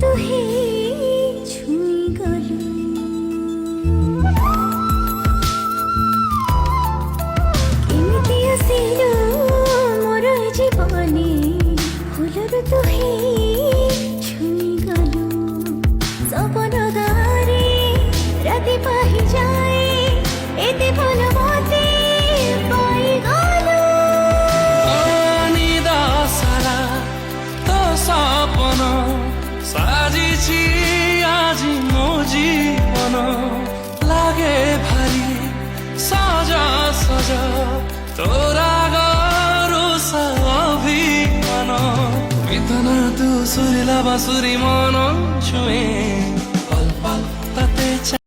ତୁ ହିଁ ଛୁଇଁଗଲୁ। କେମିତି ଆସିଲୁ ମୋର ଜୀବନେ, ଫୁଲରୁ ତୁ ହିଁ ଛୁଇଁଗଲୁ। ସପନ ଗାଁରେ ରାତି ପାହିଯାଏ, ଏତେ ଭଲ ମତେ ପାଇଗଲୁ। ନିଦ ସାରା ତୋ ସପନ সাজিছি আজি মো জীবন, লাগে ভারি সজা সজা তোরা গরুষ অভিমান। বিধান তু সুরিলা বাসুরি মন ছুঁয়ে